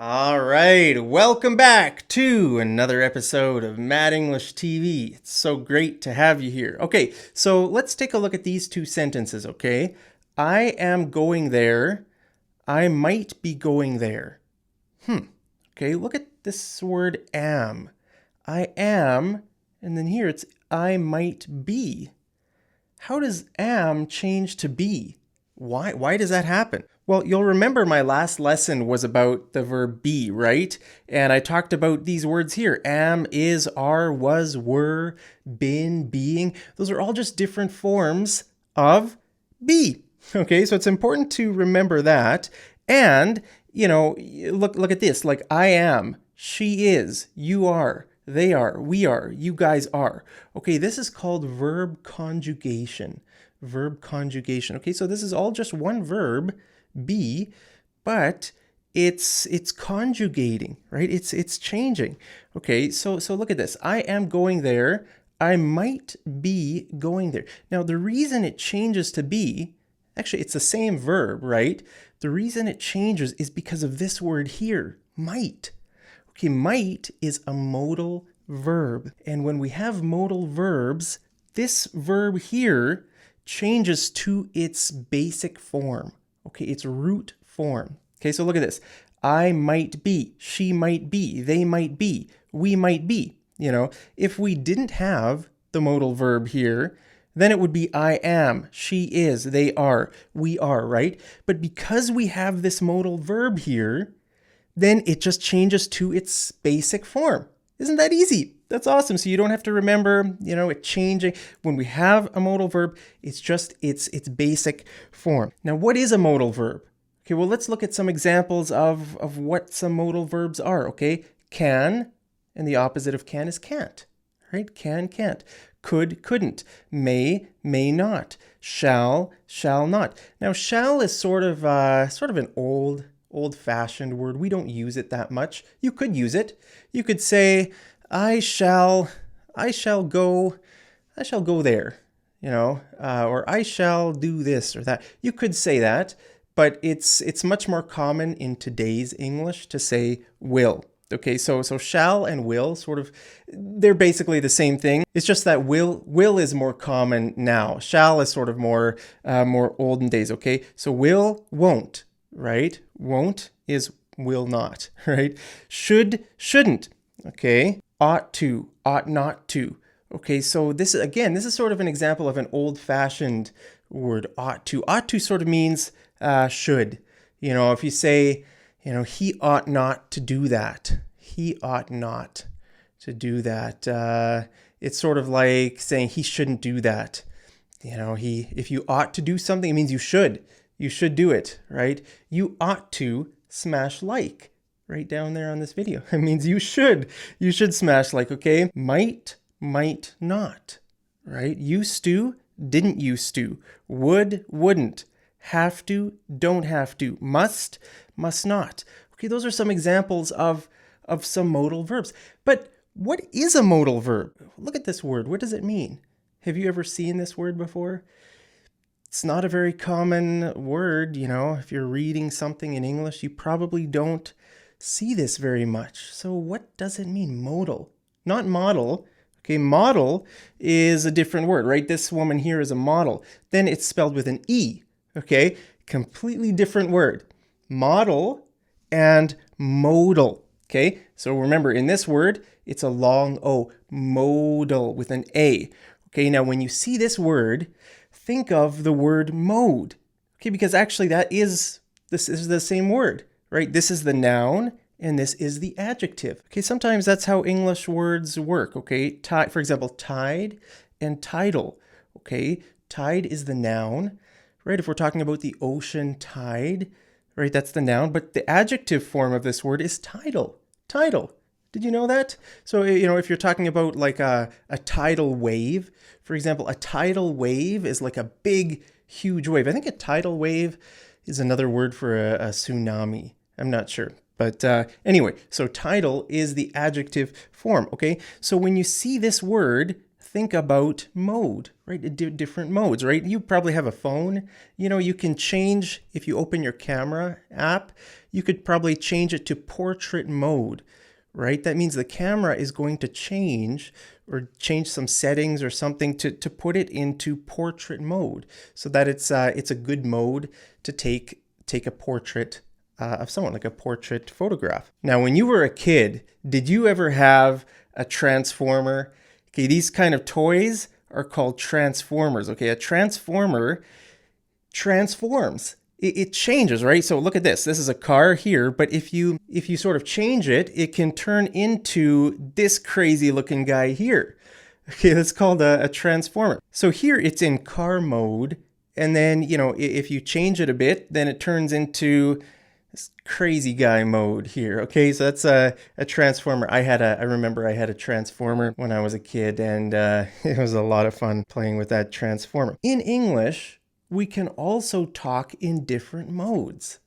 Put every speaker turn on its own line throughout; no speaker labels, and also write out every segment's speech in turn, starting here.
All right, welcome back to another episode of Mad English TV. It's so great to have you here. Okay, so let's take a look at these two sentences, okay? I am going there. I might be going there. Okay, look at this word am. I am, and then here it's I might be. How does am change to be? Why does that happen? Well, you'll remember my last lesson was about the verb be, right? And I talked about these words here. Am, is, are, was, were, been, being. Those are all just different forms of be. Okay, so it's important to remember that. And, look at this. Like I am, she is, you are, they are, we are, you guys are. Okay, this is called verb conjugation. Verb conjugation. Okay, so this is all just one verb, be, but it's conjugating, right? It's changing. Okay, so look at this. I am going there. I might be going there. Now, the reason it changes to be, actually, it's the same verb, right? The reason it changes is because of this word here, might. Okay, might is a modal verb. And when we have modal verbs, this verb here changes to its basic form. Okay, its root form. Okay, so look at this. I might be, she might be, they might be, we might be. If we didn't have the modal verb here, then it would be I am, she is, they are, we are, right? But because we have this modal verb here, then it just changes to its basic form. Isn't that easy? That's awesome. So you don't have to remember, it changing. When we have a modal verb, it's just its basic form. Now, what is a modal verb? Okay, well, let's look at some examples of what some modal verbs are, okay? Can, and the opposite of can is can't, right? Can, can't. Could, couldn't. May, may not. Shall, shall not. Now, shall is sort of an old-fashioned word. We don't use it that much. You could use it. You could say, I shall go there, or I shall do this or that. You could say that, but it's much more common in today's English to say will. Okay, so shall and will they're basically the same thing. It's just that will is more common now. Shall is sort of more olden days, okay? So will, won't, right? Won't is will not, right? Should, shouldn't, okay? Ought to, ought not to. Okay, so this is sort of an example of an old-fashioned word, ought to. Ought to sort of means should. If you say, he ought not to do that. He ought not to do that. It's sort of like saying he shouldn't do that. If you ought to do something, it means you should. You should do it, right? You ought to smash like right down there on this video. It means you should smash like, okay? Might not, right? Used to, didn't used to. Would, wouldn't. Have to, don't have to. Must not. Okay, those are some examples of some modal verbs. But what is a modal verb? Look at this word. What does it mean? Have you ever seen this word before? It's not a very common word, If you're reading something in English, you probably don't see this very much. So what does it mean? Modal. Not model. Okay, model is a different word, right? This woman here is a model. Then it's spelled with an E. Okay, completely different word. Model and modal. Okay, so remember in this word, it's a long O, modal with an A. Okay, now when you see this word, think of the word mode. Okay, because actually this is the same word, right? This is the noun and this is the adjective. Okay, sometimes that's how English words work, okay? For example, tide and tidal. Okay, tide is the noun, right? If we're talking about the ocean tide, right, that's the noun, but the adjective form of this word is tidal. Tidal. Did you know that? So, if you're talking about like a tidal wave, for example, a tidal wave is like a big, huge wave. I think a tidal wave is another word for a tsunami. I'm not sure. But anyway, so tidal is the adjective form, okay? So when you see this word, think about mode, right? Different modes, right? You probably have a phone. You know, you can change, if you open your camera app, you could probably change it to portrait mode, right? That means the camera is going to change or change some settings or something to put it into portrait mode so that it's a good mode to take a portrait of someone, like a portrait photograph. Now, when you were a kid, did you ever have a transformer? Okay, these kind of toys are called transformers. Okay, a transformer transforms. It changes, right? So look at this. This is a car here, but if you sort of change it, it can turn into this crazy looking guy here. Okay, that's called a transformer. So here it's in car mode, and then, you know, if you change it a bit, then it turns into this crazy guy mode here. Okay, so that's a transformer. I remember I had a transformer when I was a kid, and it was a lot of fun playing with that transformer. In English, we can also talk in different modes.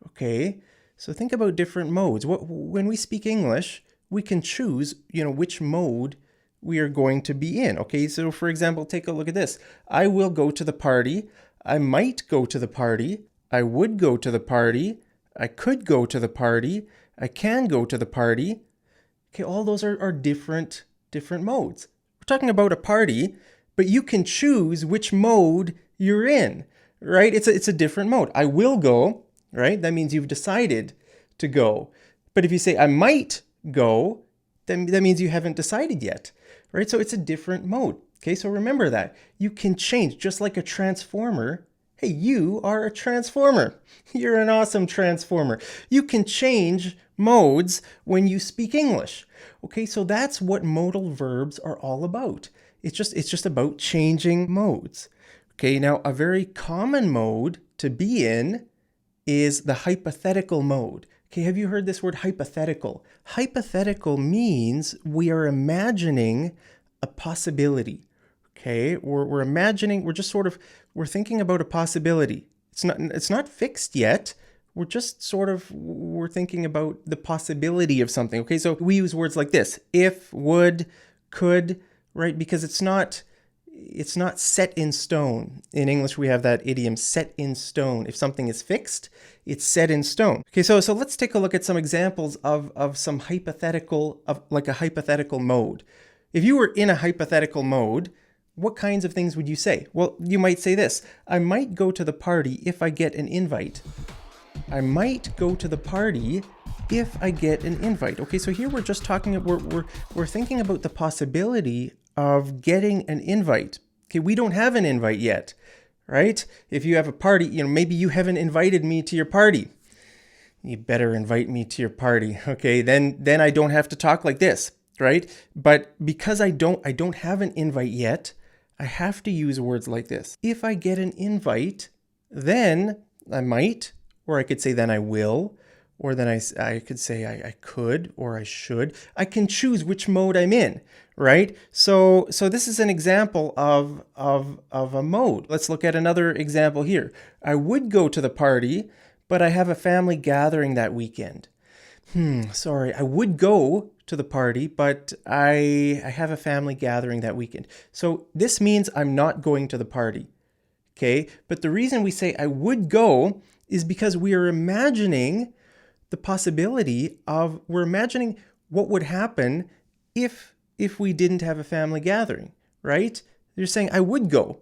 Okay, so think about different modes. When we speak English, we can choose, you know, which mode we are going to be in. Okay, so for example, take a look at this. I will go to the party. I might go to the party. I would go to the party. I could go to the party. I can go to the party. Okay, all those are different modes. We're talking about a party, but you can choose which mode you're in, right? It's a different mode. I will go, right? That means you've decided to go. But if you say I might go, then that means you haven't decided yet, right? So it's a different mode. Okay, so remember that. You can change, just like a transformer. Hey, you are a transformer. You're an awesome transformer. You can change modes when you speak English. Okay, so that's what modal verbs are all about. It's just about changing modes. Okay, now a very common mode to be in is the hypothetical mode. Okay, have you heard this word hypothetical? Hypothetical means we are imagining a possibility. Okay, we're imagining, we're thinking about a possibility. It's not fixed yet. We're thinking about the possibility of something. Okay, so we use words like this: if, would, could, right? Because it's not set in stone. In English, we have that idiom, set in stone. If something is fixed, it's set in stone. Okay, so let's take a look at some examples of some hypothetical, like a hypothetical mode. If you were in a hypothetical mode, what kinds of things would you say? Well, you might say this: I might go to the party if I get an invite. I might go to the party if I get an invite. Okay, so here we're just talking, we're thinking about the possibility of getting an invite. Okay, we don't have an invite yet, right? If you have a party, you know, maybe you haven't invited me to your party. You better invite me to your party. Okay, then I don't have to talk like this, right? But because I don't have an invite yet, I have to use words like this. If I get an invite, then I might, or I could say then I will, or then I could say I could, or I should. I can choose which mode I'm in, right? So this is an example of a mode. Let's look at another example here. I would go to the party, but I have a family gathering that weekend. Sorry, I would go to the party, but I have a family gathering that weekend. So this means I'm not going to the party, okay? But the reason we say I would go is because we are imagining the possibility of, we're imagining what would happen if we didn't have a family gathering, right? You're saying I would go.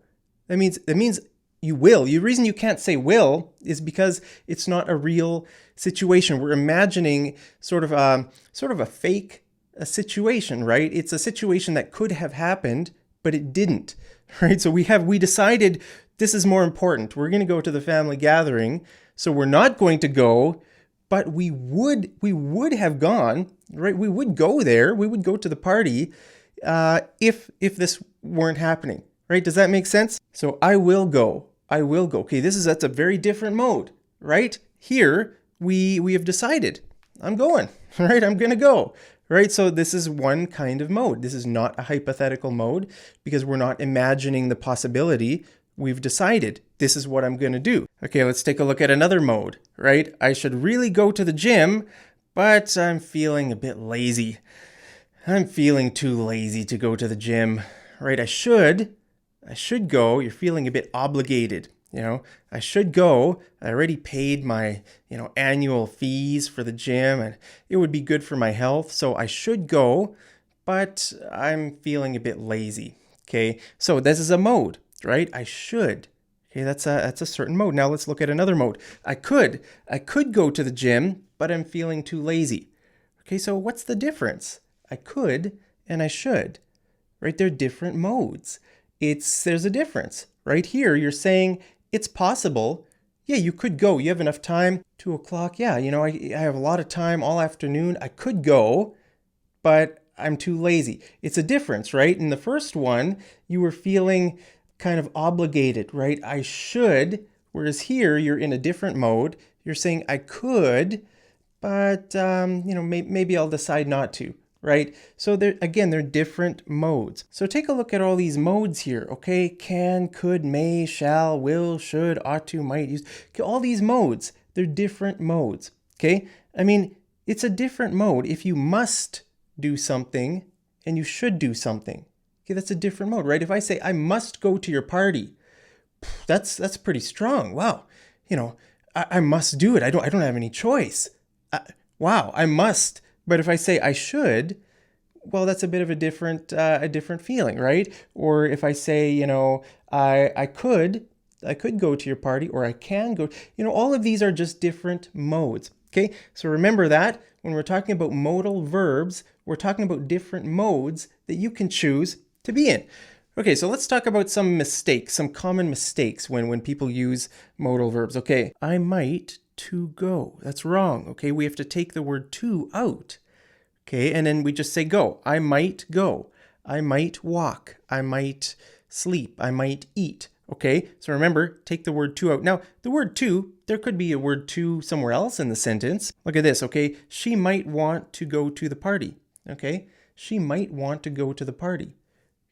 That means you will. The reason you can't say will is because it's not a real situation. We're imagining sort of a fake situation, right? It's a situation that could have happened, but it didn't, right? So we decided this is more important. We're going to go to the family gathering, so we're not going to go, but we would have gone, right? We would go there. We would go to the party if this weren't happening, right? Does that make sense? So I will go. I will go. Okay, that's a very different mode, right? Here we have decided I'm going, right? I'm going to go, right? So this is one kind of mode. This is not a hypothetical mode because we're not imagining the possibility. We've decided this is what I'm going to do. Okay, let's take a look at another mode, right? I should really go to the gym, but I'm feeling a bit lazy. I'm feeling too lazy to go to the gym, right? I should go. You're feeling a bit obligated. I should go. I already paid my, annual fees for the gym, and it would be good for my health. So I should go, but I'm feeling a bit lazy. Okay, so this is a mode, right? I should. Okay, that's a certain mode. Now let's look at another mode. I could go to the gym, but I'm feeling too lazy. Okay, so what's the difference? I could and I should, right? They're different modes. There's a difference. Right here, you're saying it's possible. Yeah, you could go. You have enough time. 2 o'clock. Yeah, I have a lot of time all afternoon. I could go, but I'm too lazy. It's a difference, right? In the first one, you were feeling kind of obligated, right? I should, whereas here, you're in a different mode. You're saying I could, but, maybe I'll decide not to, right? So they're different modes. So take a look at all these modes here, okay? Can, could, may, shall, will, should, ought to, might, use. Okay, all these modes, they're different modes, okay? I mean, it's a different mode if you must do something and you should do something. Okay, that's a different mode, right? If I say I must go to your party, that's pretty strong. Wow, I must do it. I don't have any choice. Wow, I must. But if I say I should, well, that's a bit of a different feeling, right? Or if I say, I could go to your party, or I can go, all of these are just different modes. Okay, so remember that when we're talking about modal verbs, we're talking about different modes that you can choose to be in. Okay, so let's talk about some mistakes, some common mistakes when people use modal verbs. Okay, I might to go. That's wrong. Okay, we have to take the word to out. Okay, and then we just say go. I might go. I might walk. I might sleep. I might eat. Okay, so remember, take the word to out. Now, the word to, there could be a word to somewhere else in the sentence. Look at this, okay? She might want to go to the party. Okay, she might want to go to the party.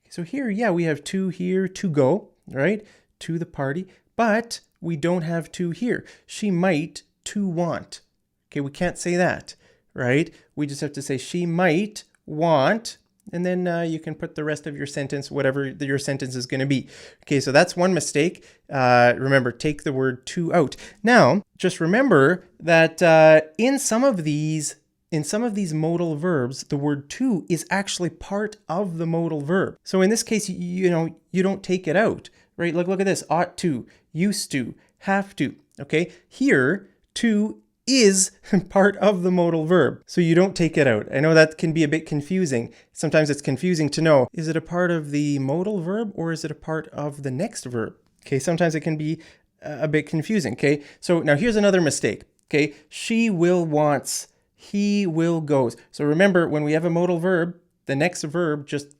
So here, yeah, we have to here, to go, right? To the party, but we don't have to here. She might to want. Okay, we can't say that, right? We just have to say she might want, and then you can put the rest of your sentence, whatever your sentence is going to be. Okay, so that's one mistake. Remember, take the word to out. Now, just remember that in some of these modal verbs, the word to is actually part of the modal verb. So in this case, you don't take it out, right? Look at this, ought to, used to, have to, okay? Here, to is part of the modal verb, so you don't take it out. I know that can be a bit confusing. Sometimes it's confusing to know, is it a part of the modal verb or is it a part of the next verb? Okay, sometimes it can be a bit confusing, okay? So now here's another mistake, okay? She will wants, he will goes. So remember, when we have a modal verb, the next verb just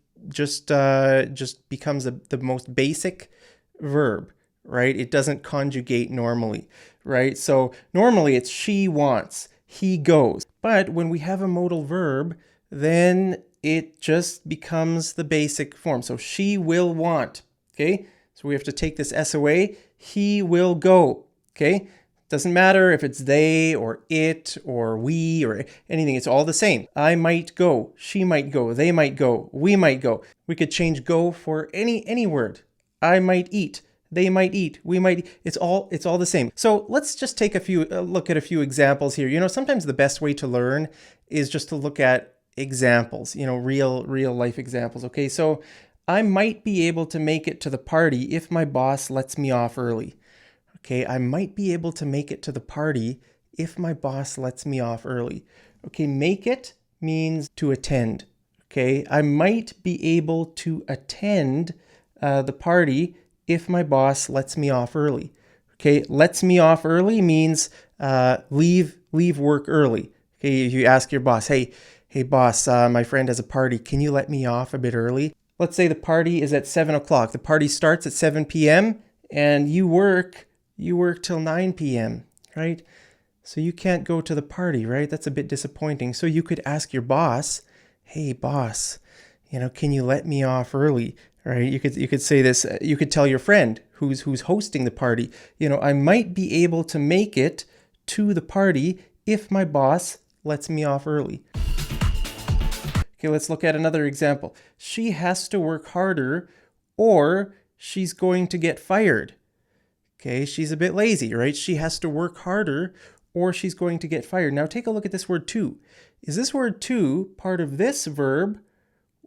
becomes the most basic verb, right? It doesn't conjugate normally, right? So normally it's she wants, he goes. But when we have a modal verb, then it just becomes the basic form. So she will want, okay? So we have to take this S away. He will go, okay? Doesn't matter if it's they or it or we or anything. It's all the same. I might go, she might go, they might go, we might go. We could change go for any word. I might eat. They might eat, we might eat. It's all the same. So let's just take look at a few examples here. Sometimes the best way to learn is just to look at examples, real life examples. Okay, so I might be able to make it to the party if my boss lets me off early. Okay, I might be able to make it to the party if my boss lets me off early. Okay, make it means to attend. Okay, I might be able to attend the party if my boss lets me off early. Okay, lets me off early means leave work early. Okay, if you ask your boss, hey boss, my friend has a party. Can you let me off a bit early? Let's say the party is at 7 o'clock. The party starts at 7 p.m. and you work till 9 p.m., right? So you can't go to the party, right? That's a bit disappointing. So you could ask your boss, hey boss, can you let me off early? Right? You could say this, you could tell your friend who's hosting the party, I might be able to make it to the party if my boss lets me off early. Okay, let's look at another example. She has to work harder or she's going to get fired. Okay, she's a bit lazy, right? She has to work harder or she's going to get fired. Now take a look at this word to. Is this word to part of this verb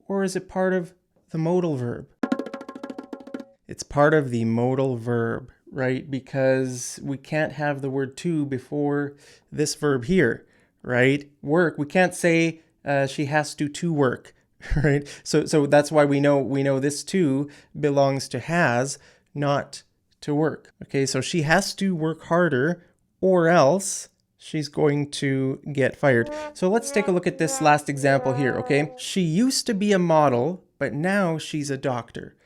or is it part of the modal verb? It's part of the modal verb, right? Because we can't have the word to before this verb here, right? Work, we can't say she has to work, right? So that's why we know this to belongs to has, not to work. Okay, so she has to work harder or else she's going to get fired. So let's take a look at this last example here, okay? She used to be a model, but now she's a doctor.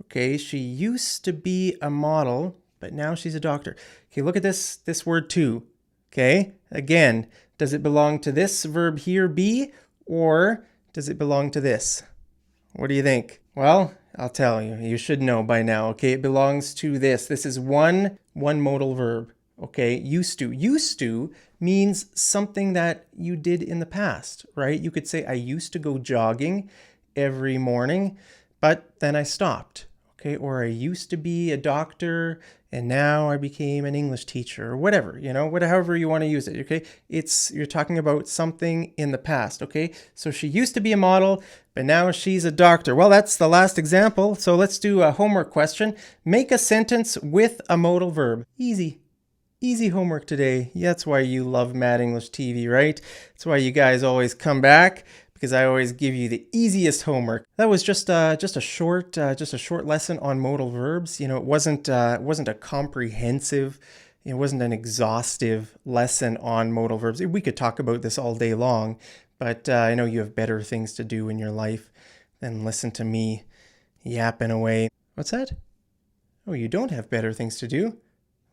Okay, she used to be a model, but now she's a doctor. Okay, look at this word to. Okay, again, does it belong to this verb here, be, or does it belong to this? What do you think? Well, I'll tell you. You should know by now. Okay, it belongs to this. This is one modal verb. Okay, used to. Used to means something that you did in the past, right? You could say, I used to go jogging every morning, but then I stopped. Okay, or I used to be a doctor and now I became an English teacher, or whatever, however you want to use it. Okay, you're talking about something in the past. Okay, so she used to be a model, but now she's a doctor. Well, that's the last example. So let's do a homework question. Make a sentence with a modal verb. Easy homework today. That's why you love Mad English TV, right? That's why you guys always come back, because I always give you the easiest homework. That was just a short lesson on modal verbs. It wasn't a comprehensive, it wasn't an exhaustive lesson on modal verbs. We could talk about this all day long, but I know you have better things to do in your life than listen to me yapping away. What's that? Oh, you don't have better things to do?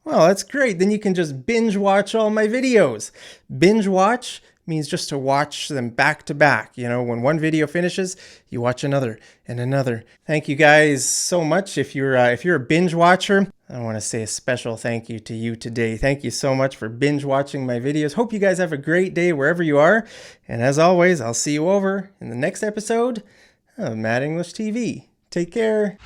Well, that's great. Then you can just binge watch all my videos. Binge watch means just to watch them back to back. When one video finishes, you watch another and another. Thank you guys so much. If you're a binge watcher, I want to say a special thank you to you today. Thank you so much for binge watching my videos. Hope you guys have a great day wherever you are. And as always, I'll see you over in the next episode of Mad English TV. Take care.